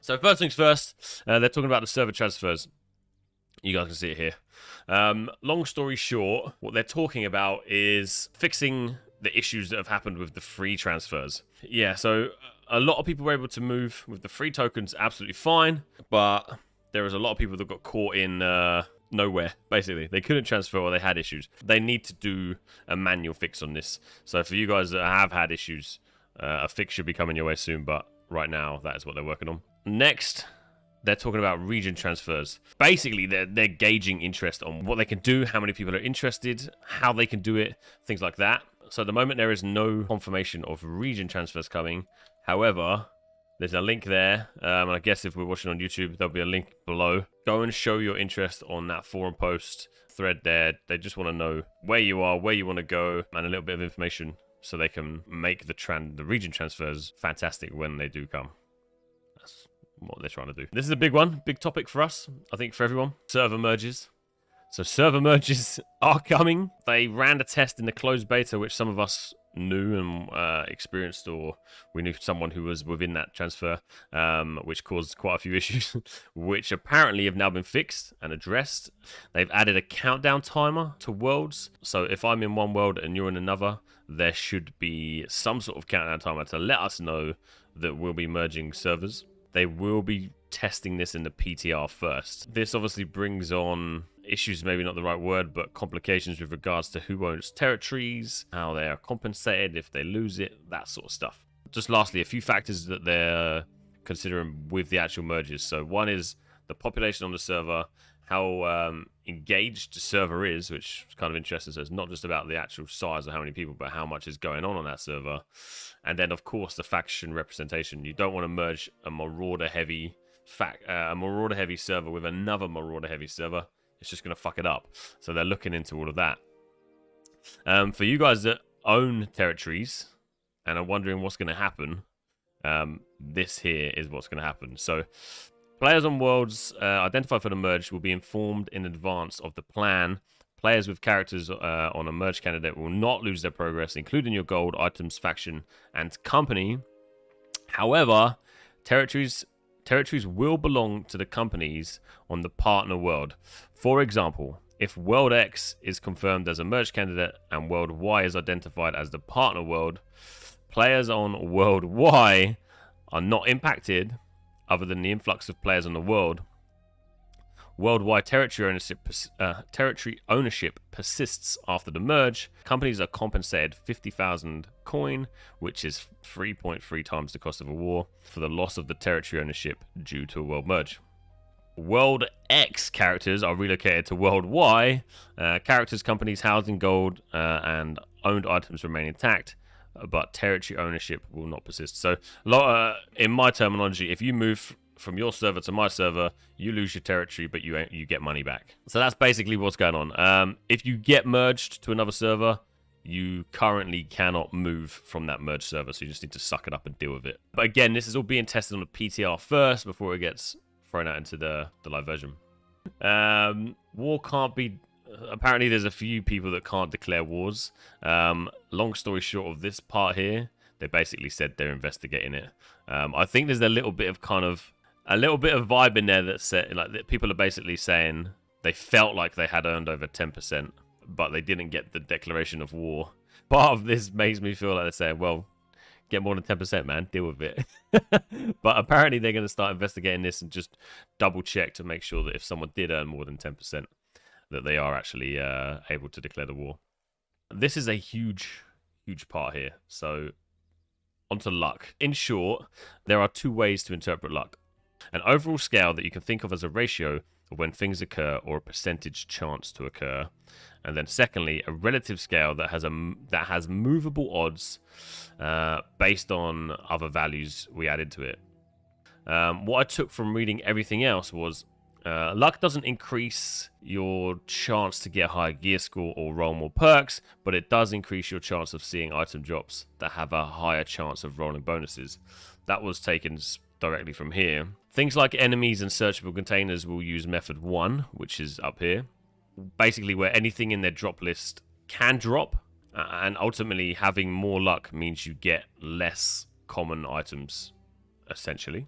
So first things first, they're talking about the server transfers. You guys can see it here. Long story short, what they're talking about is fixing the issues that have happened with the free transfers. Yeah, so a lot of people were able to move with the free tokens absolutely fine, but there was a lot of people that got caught in nowhere, basically. They couldn't transfer or they had issues. They need to do a manual fix on this. So for you guys that have had issues, a fix should be coming your way soon, but right now that is what they're working on. Next, they're talking about region transfers. Basically, they're gauging interest on what they can do, how many people are interested, how they can do it, things like that. So at the moment, there is no confirmation of region transfers coming. However, there's a link there. And I guess if we're watching on YouTube, there'll be a link below. Go and show your interest on that forum post thread there. They just want to know where you are, where you want to go, and a little bit of information so they can make the region transfers fantastic when they do come. That's what they're trying to do. This is a big one, big topic for us, I think for everyone. Server merges. So server merges are coming. They ran a test in the closed beta, which some of us knew and experienced, or we knew someone who was within that transfer, which caused quite a few issues, which apparently have now been fixed and addressed. They've added a countdown timer to worlds. So if I'm in one world and you're in another, there should be some sort of countdown timer to let us know that we'll be merging servers. They will be testing this in the PTR first. This obviously brings on issues, maybe not the right word, but complications with regards to who owns territories, how they are compensated if they lose it, that sort of stuff. Just lastly, a few factors that they're considering with the actual merges. So one is the population on the server, how engaged the server is, which is kind of interesting. So it's not just about the actual size of how many people, but how much is going on that server. And then, of course, the faction representation. You don't want to merge a Marauder-heavy server with another Marauder-heavy server. It's just going to fuck it up. So they're looking into all of that. For you guys that own territories and are wondering what's going to happen, this here is what's going to happen. So players on worlds identified for the merge will be informed in advance of the plan. Players with characters on a merge candidate will not lose their progress, including your gold, items, faction, and company. However, territories will belong to the companies on the partner world. For example, if World X is confirmed as a merge candidate and World Y is identified as the partner world, players on World Y are not impacted other than the influx of players on the world. Worldwide territory ownership persists after the merge. Companies are compensated 50,000 coin, which is 3.3 times the cost of a war, for the loss of the territory ownership due to a world merge. World X characters are relocated to World Y. Characters, companies housed in gold and owned items remain intact, but territory ownership will not persist. So, in my terminology, if you move from your server to my server, you lose your territory, but you get money back. So that's basically what's going on. If you get merged to another server, you currently cannot move from that merged server, so you just need to suck it up and deal with it. But again, this is all being tested on the PTR first before it gets thrown out into the live version. War can't be... Apparently, there's a few people that can't declare wars. Long story short of this part here, they basically said they're investigating it. I think there's a little bit of vibe in there that said, like, that people are basically saying they felt like they had earned over 10%, but they didn't get the declaration of war. Part of this makes me feel like they're saying, well, get more than 10%, man, deal with it. But apparently they're going to start investigating this and just double check to make sure that if someone did earn more than 10%, that they are actually able to declare the war. This is a huge part here. So onto luck. In short, there are two ways to interpret luck. An overall scale that you can think of as a ratio of when things occur or a percentage chance to occur. And then secondly, a relative scale that has movable odds based on other values we add into it. What I took from reading everything else was luck doesn't increase your chance to get a higher gear score or roll more perks, but it does increase your chance of seeing item drops that have a higher chance of rolling bonuses. That was taken directly from here. Things like enemies and searchable containers will use method 1, which is up here. Basically where anything in their drop list can drop, and ultimately having more luck means you get less common items, essentially.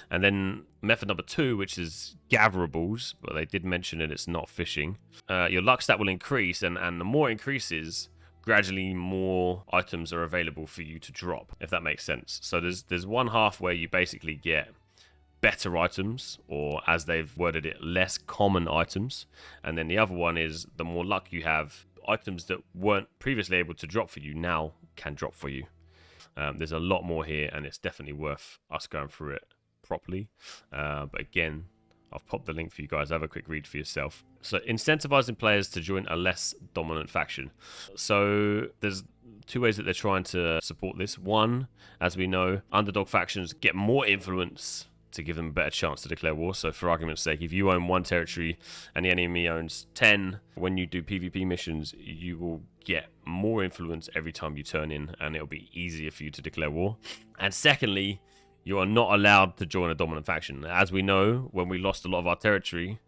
And then method number 2, which is gatherables, but they did mention it, it's not fishing. Your luck stat will increase, and the more it increases, gradually more items are available for you to drop, if that makes sense. So there's one half where you basically get better items, or as they've worded it, less common items. And then the other one is the more luck you have, items that weren't previously able to drop for you now can drop for you. There's a lot more here, and it's definitely worth us going through it properly. But again, I've popped the link for you guys. Have a quick read for yourself. So incentivizing players to join a less dominant faction. So there's 2 ways that they're trying to support this. One, as we know, underdog factions get more influence to give them a better chance to declare war. So for argument's sake, if you own 1 territory and the enemy owns 10, when you do PvP missions, you will get more influence every time you turn in, and it'll be easier for you to declare war. And secondly, you are not allowed to join a dominant faction. As we know, when we lost a lot of our territory,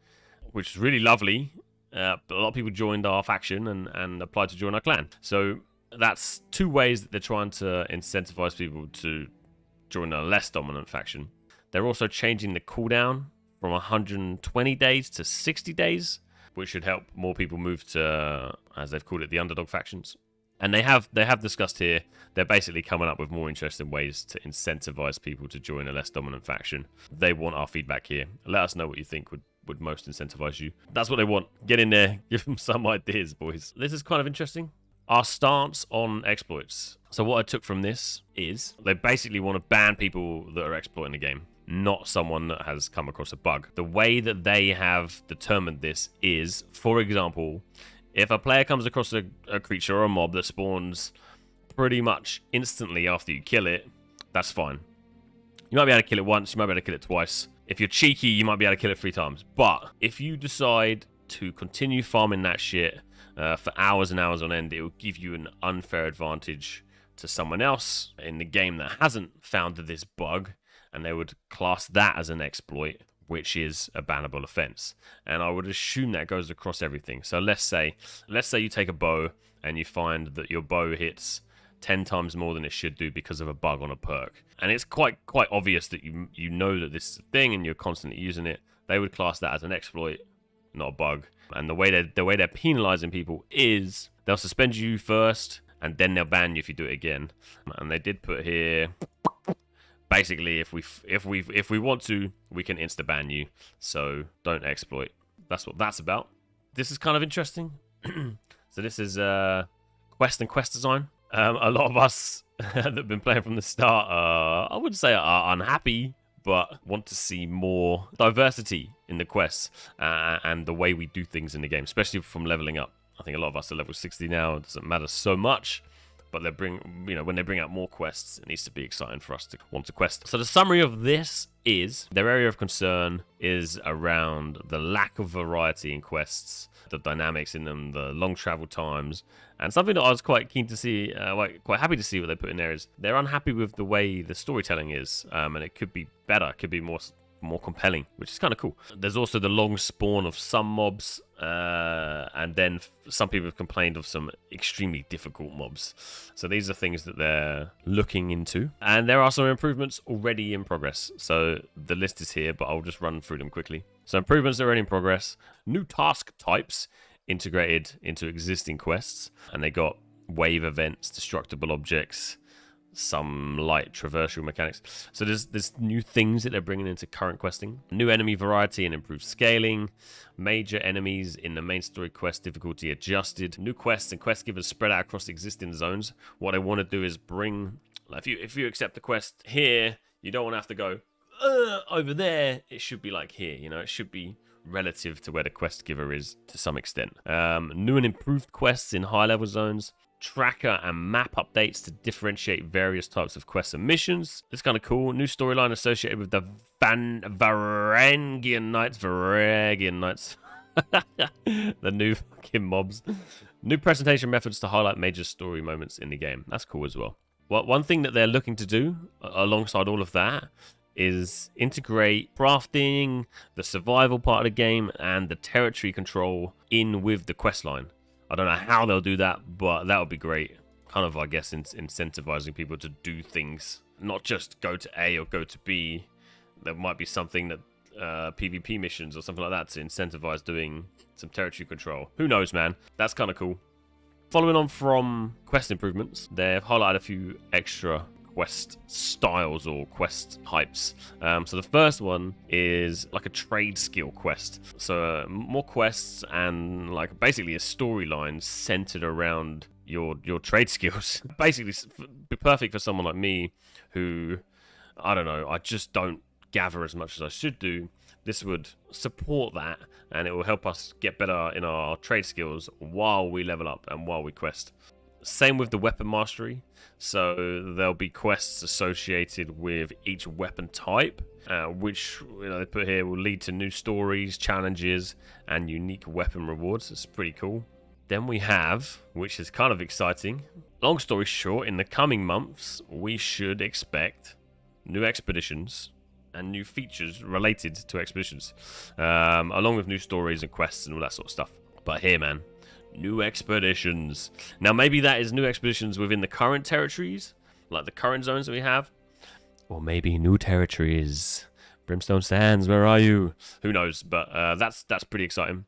which is really lovely, but a lot of people joined our faction and applied to join our clan. So that's 2 ways that they're trying to incentivize people to join a less dominant faction. They're also changing the cooldown from 120 days to 60 days, which should help more people move to, as they've called it, the underdog factions. And they have discussed here, they're basically coming up with more interesting ways to incentivize people to join a less dominant faction. They want our feedback here. Let us know what you think would most incentivize you. That's what they want. Get in there, give them some ideas, boys. This is kind of interesting. Our stance on exploits. So what I took from this is they basically want to ban people that are exploiting the game, not someone that has come across a bug. The way that they have determined this is, for example, if a player comes across a creature or a mob that spawns pretty much instantly after you kill it, that's fine. You might be able to kill it once, you might be able to kill it twice. If you're cheeky, you might be able to kill it 3 times. But if you decide to continue farming that shit for hours and hours on end, it will give you an unfair advantage to someone else in the game that hasn't found this bug, and they would class that as an exploit, which is a bannable offense. And I would assume that goes across everything. So let's say you take a bow and you find that your bow hits 10 times more than it should do because of a bug on a perk. And it's quite obvious that you know that this is a thing and you're constantly using it. They would class that as an exploit, not a bug. And the way they're penalizing people is they'll suspend you first and then they'll ban you if you do it again. And they did put here, basically, if we want to, we can insta ban you. So don't exploit. That's what that's about. This is kind of interesting. So this is quest and quest design. A lot of us that have been playing from the start, I wouldn't say are unhappy, but want to see more diversity in the quests and the way we do things in the game, especially from leveling up. I think a lot of us are level 60 now. It doesn't matter so much. But when they bring out more quests, it needs to be exciting for us to want to quest. So the summary of this is their area of concern is around the lack of variety in quests, the dynamics in them, the long travel times, and something that I was quite keen to see, quite happy to see what they put in there is they're unhappy with the way the storytelling is, and it could be better, it could be more compelling, which is kind of cool. There's also the long spawn of some mobs, and then some people have complained of some extremely difficult mobs. So these are things that they're looking into, and there are some improvements already in progress. So the list is here, but I'll just run through them quickly. So improvements are already in progress. New task types integrated into existing quests, and they got wave events, destructible objects, some light traversal mechanics. So there's new things that they're bringing into current questing. New enemy variety and improved scaling. Major enemies in the main story quest difficulty adjusted. New quests and quest givers spread out across existing zones. What they want to do is bring, like if you accept the quest here, you don't want to have to go over there. It should be like here, it should be relative to where the quest giver is to some extent. New and improved quests in high level zones. Tracker and map updates to differentiate various types of quests and missions. It's kind of cool. New storyline associated with the Varangian Knights. The new fucking mobs. New presentation methods to highlight major story moments in the game. That's cool as well. One thing that they're looking to do alongside all of that is integrate crafting, the survival part of the game, and the territory control in with the quest line. I don't know how they'll do that, but that would be great. Kind of, I guess, incentivizing people to do things, not just go to A or go to B. there might be something that PvP missions or something like that to incentivize doing some territory control. Who knows, man? That's kind of cool. Following on from quest improvements, they've highlighted a few extra quest styles or quest hypes. So the first one is like a trade skill quest. So more quests and like basically a storyline centered around your trade skills. Basically, be perfect for someone like me who, I don't know, I just don't gather as much as I should do. This would support that, and it will help us get better in our trade skills while we level up and while we quest. Same with the weapon mastery. So there'll be quests associated with each weapon type, which they put here will lead to new stories, challenges, and unique weapon rewards. It's pretty cool. Then we have, which is kind of exciting, long story short, in the coming months, we should expect new expeditions and new features related to expeditions, along with new stories and quests and all that sort of stuff. But here, man, new expeditions. Now, maybe that is new expeditions within the current territories, like the current zones that we have, or maybe new territories. Brimstone Sands, where are you? Who knows? But that's pretty exciting.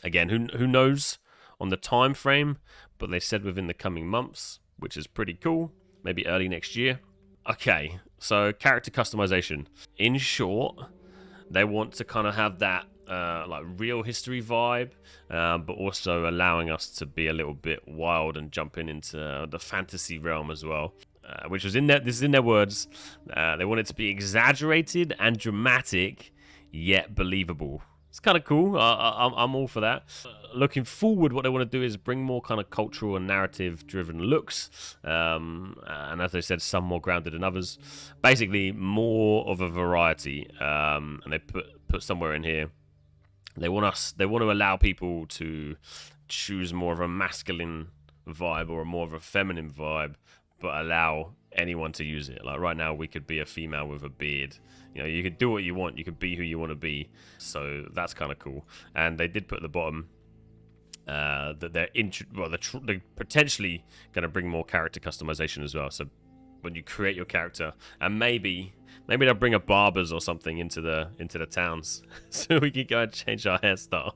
Again, who knows on the time frame? But they said within the coming months, which is pretty cool. Maybe early next year. Okay, so character customization. In short, they want to kind of have that like real history vibe, but also allowing us to be a little bit wild and jumping into the fantasy realm as well. Which was in there. This is in their words. They want it to be exaggerated and dramatic, yet believable. It's kind of cool. I'm all for that. Looking forward, what they want to do is bring more kind of cultural and narrative-driven looks, and as they said, some more grounded than others. Basically, more of a variety. And they put somewhere in here. They want to allow people to choose more of a masculine vibe or more of a feminine vibe, but allow anyone to use it. Like right now, we could be a female with a beard. You know, you could do what you want. You can be who you want to be. So that's kind of cool. And they did put at the bottom that they're potentially going to bring more character customization as well. So when you create your character, and maybe they'll bring a barbers or something into the towns, so we can go and change our hairstyle.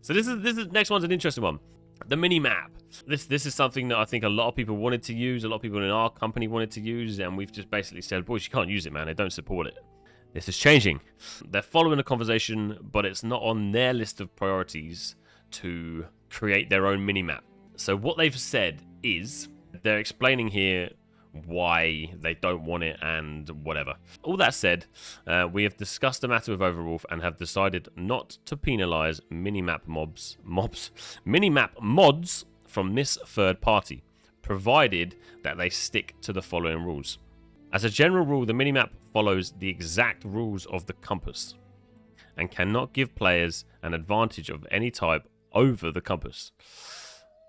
So this is next one's an interesting one. The Minimap. This is something that I think a lot of people wanted to use, a lot of people in our company wanted to use, and we've just basically said, boys, you can't use it, man. They don't support it. This is changing. They're following the conversation, but it's not on their list of priorities to create their own minimap. So what they've said is, they're explaining here why they don't want it and whatever. All that said, we have discussed the matter with Overwolf and have decided not to penalize minimap mods from this third party, provided that they stick to the following rules. As a general rule, the minimap follows the exact rules of the compass and cannot give players an advantage of any type over the compass.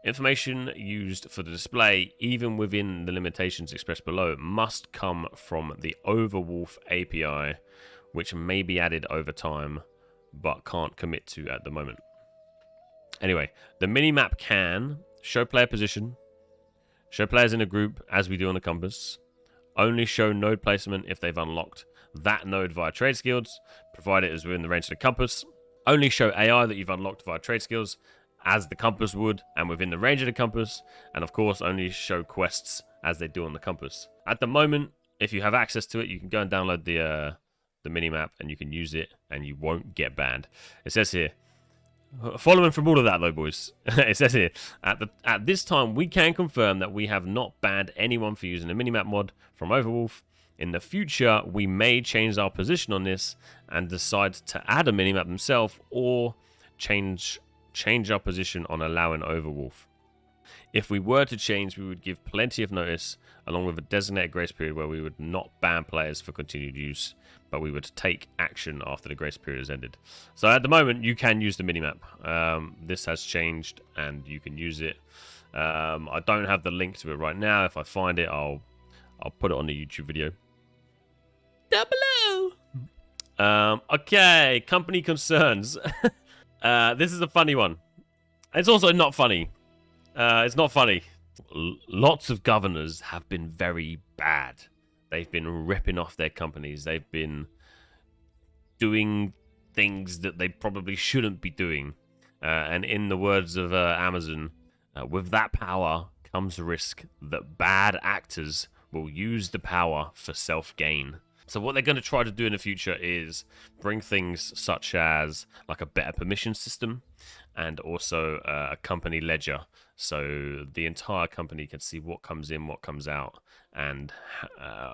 Information used for the display, even within the limitations expressed below, must come from the Overwolf API, which may be added over time, but can't commit to at the moment. Anyway, the minimap can show player position, show players in a group, as we do on the compass, only show node placement if they've unlocked that node via trade skills, provided it is within the range of the compass, only show AI that you've unlocked via trade skills, as the compass would, and within the range of the compass, and of course only show quests as they do on the compass. At the moment, if you have access to it, you can go and download the minimap and you can use it and you won't get banned. It says here, following from all of that though, boys, it says here, at this time we can confirm that we have not banned anyone for using a minimap mod from Overwolf. In the future, we may change our position on this and decide to add a minimap themselves or change our position on allowing Overwolf. If we were to change, we would give plenty of notice, along with a designated grace period where we would not ban players for continued use, but we would take action after the grace period has ended. So at the moment, you can use the minimap. This has changed, and you can use it. I don't have the link to it right now. If I find it, I'll put it on the YouTube video down below. Okay, company concerns. This is a funny one. It's also not funny. It's not funny. Lots of governors have been very bad. They've been ripping off their companies. They've been doing things that they probably shouldn't be doing. And in the words of Amazon, with that power comes risk that bad actors will use the power for self-gain. So what they're going to try to do in the future is bring things such as like a better permission system and also a company ledger, so the entire company can see what comes in, what comes out, and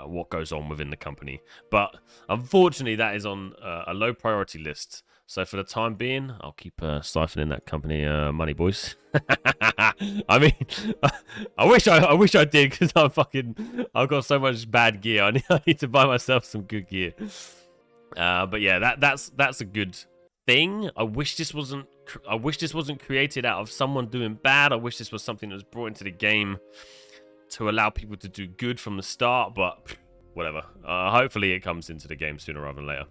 what goes on within the company. But unfortunately, that is on a low priority list. So for the time being, I'll keep siphoning that company money, boys. I mean, I wish I did, because I've got so much bad gear. I need to buy myself some good gear. But yeah, that's a good thing. I wish this wasn't created out of someone doing bad. I wish this was something that was brought into the game to allow people to do good from the start. But whatever. Hopefully, it comes into the game sooner rather than later.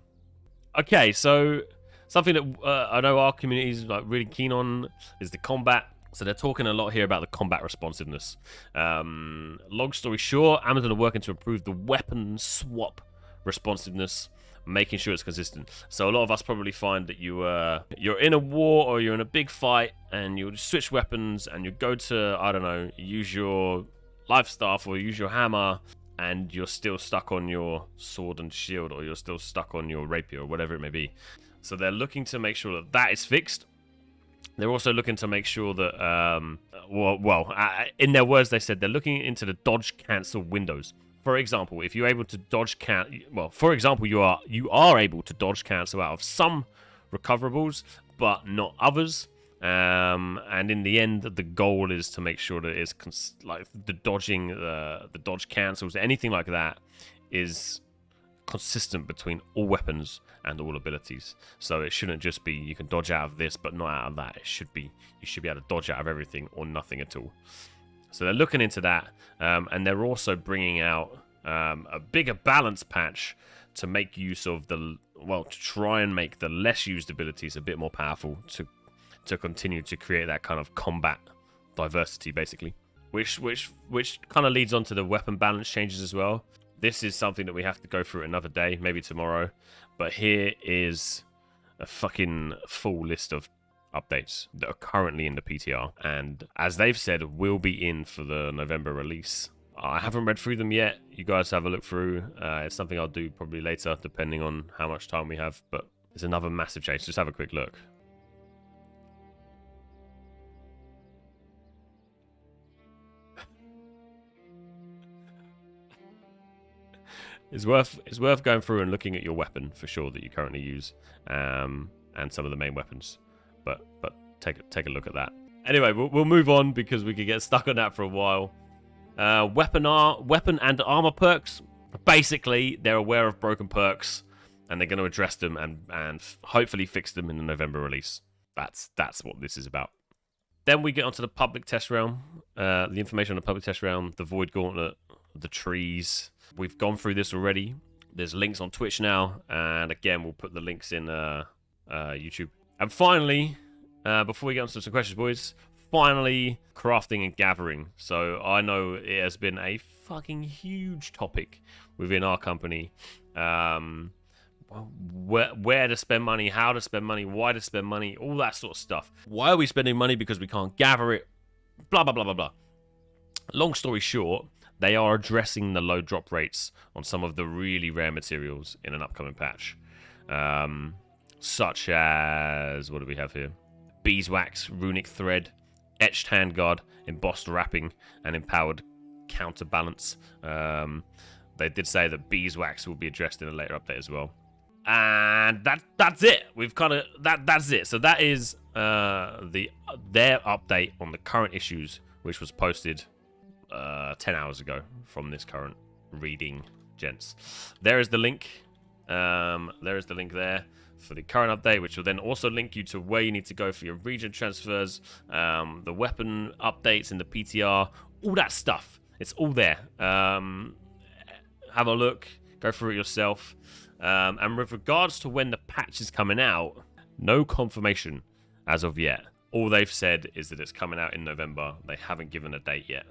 Okay, so something that I know our community is like really keen on is the combat. So they're talking a lot here about the combat responsiveness. Long story short, Amazon are working to improve the weapon swap responsiveness, making sure it's consistent. So a lot of us probably find that you're in a war or you're in a big fight and you switch weapons and you go to, I don't know, use your life staff or use your hammer, and you're still stuck on your sword and shield, or you're still stuck on your rapier, or whatever it may be. So they're looking to make sure that that is fixed. They're also looking to make sure that, in their words, they said they're looking into the dodge cancel windows. For example, if you're able to dodge you are able to dodge cancel out of some recoverables, but not others. And in the end, the goal is to make sure that it's like the dodging, the dodge cancels, anything like that is consistent between all weapons and all abilities. So it shouldn't just be you can dodge out of this but not out of that. It should be you should be able to dodge out of everything or nothing at all. So they're looking into that, and they're also bringing out a bigger balance patch to make use of to try and make the less used abilities a bit more powerful to continue to create that kind of combat diversity, basically. Which kind of leads on to the weapon balance changes as well. This is something that we have to go through another day, maybe tomorrow. But here is a fucking full list of updates that are currently in the PTR. And as they've said, will be in for the November release. I haven't read through them yet. You guys have a look through. It's something I'll do probably later, depending on how much time we have. But it's another massive change. Just have a quick look. It's worth going through and looking at your weapon for sure that you currently use, and some of the main weapons. But take a look at that. Anyway, we'll move on because we could get stuck on that for a while. Weapon and armor perks. Basically, they're aware of broken perks and they're going to address them and hopefully fix them in the November release. That's what this is about. Then we get onto the public test realm. The information on the public test realm, the Void Gauntlet, the trees. We've gone through this already. There's links on Twitch now, and again, we'll put the links in YouTube. And finally, before we get on to some questions, boys, finally, crafting and gathering. So I know it has been a fucking huge topic within our company. Where to spend money, how to spend money, why to spend money, all that sort of stuff. Why are we spending money? Because we can't gather it, blah, blah, blah, blah, blah. Long story short, they are addressing the low drop rates on some of the really rare materials in an upcoming patch. Such as, what do we have here? Beeswax, runic thread, etched handguard, embossed wrapping, and empowered counterbalance. They did say that beeswax will be addressed in a later update as well. And that's it. We've kind of that's it. So that is their update on the current issues, which was posted 10 hours ago from this current reading, gents. There is the link. There is the link there for the current update, which will then also link you to where you need to go for your region transfers, the weapon updates in the PTR, all that stuff. It's all there. Have a look, go through it yourself. And with regards to when the patch is coming out, no confirmation as of yet. All they've said is that it's coming out in November. They haven't given a date yet.